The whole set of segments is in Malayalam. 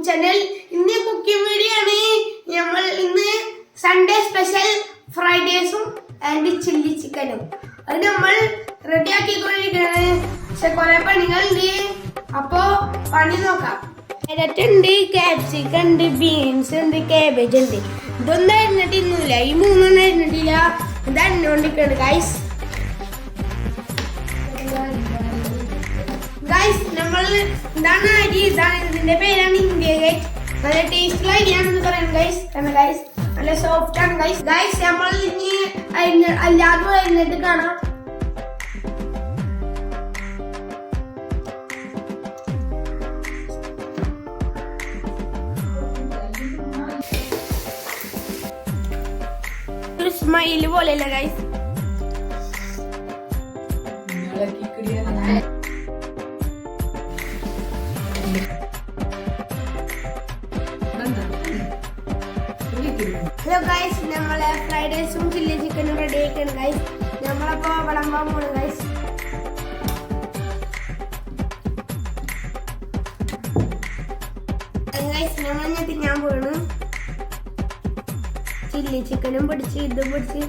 ചാനൽ. ഇന്ന് കുക്കിംഗ് വീഡിയോ ആണ്. നമ്മൾ ഇന്ന് സൺഡേ സ്പെഷ്യൽ ഫ്രൈഡ് റൈസും ആൻഡ് ചില്ലി ചിക്കനും അത് നമ്മൾ റെഡിയാക്കിക്കൊണ്ടിരിക്കുകയാണ്. പക്ഷെ കുറെ പണികളുണ്ട്, അപ്പോ പണി നോക്കാം. ക്യാരറ്റ് ഉണ്ട്, ക്യാപ്സിക്കം ഉണ്ട്, ബീൻസ് ഉണ്ട്, കാബേജ് ഉണ്ട്. ഇതൊന്നും അരിഞ്ഞിട്ടില്ല, ഈ മൂന്നൊന്നും അരിഞ്ഞിട്ടില്ല. ഇത് അരിഞ്ഞുകൊണ്ടിരിക്കുകയാണ് ഗൈസ്. ഗൈസ് നമ്മൾ ഇതാണ് അരി, ഇതാണ് ഇതിന്റെ പേരാണ് ഇന്ത്യ ഗേറ്റ്. നല്ല ടേസ്റ്റുള്ള അരിയാണെന്ന് പറയുന്നത് ഗൈസ്. ഗൈസ് നല്ല സോഫ്റ്റ് ആണ് ഗൈസ്. ഗൈസ് നമ്മൾ ഇനി അല്ലാതെ അരിഞ്ഞിട്ട് കാണാം. ഒരു സ്മൈല് പോലെയല്ല ഗൈസ്. ഹലോ ഗൈസ്, നമ്മളെ ഫ്രൈഡ് റൈസും ചില്ലി ചിക്കനും റെഡി ആയിക്കാണ് ഗൈസ്. നമ്മളപ്പോ വിളമ്പാൻ പോണു ഗൈസ്. ഗൈസ് നമ്മൾ ഞാൻ തിന്നാൻ പോണു. ചില്ലി ചിക്കനും പിടിച്ച് ഇതും പിടിച്ച്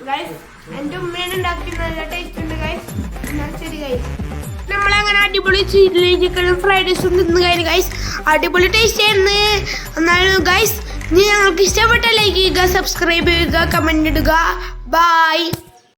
ഗൈസ്. എന്റെ ഉമ്മയാണ് ഉണ്ടാക്കി, നല്ല ടേസ്റ്റ് ഉണ്ട് ഗൈസ്. ശരി ഗൈസ്, നമ്മളങ്ങനെ അടിപൊളി ചില്ലി ചിക്കനും ഫ്രൈഡ് റൈസും തിന്നു കഴിഞ്ഞു ഗൈസ്. അടിപൊളി ടേസ്റ്റ് ആയിരുന്നു. എന്നാലും ഗൈസ്, ഇനി ഞങ്ങൾക്ക് ഇഷ്ടപ്പെട്ട ലൈക്ക് ചെയ്യുക, സബ്സ്ക്രൈബ് ചെയ്യുക, കമന്റ് ഇടുക. ബൈ.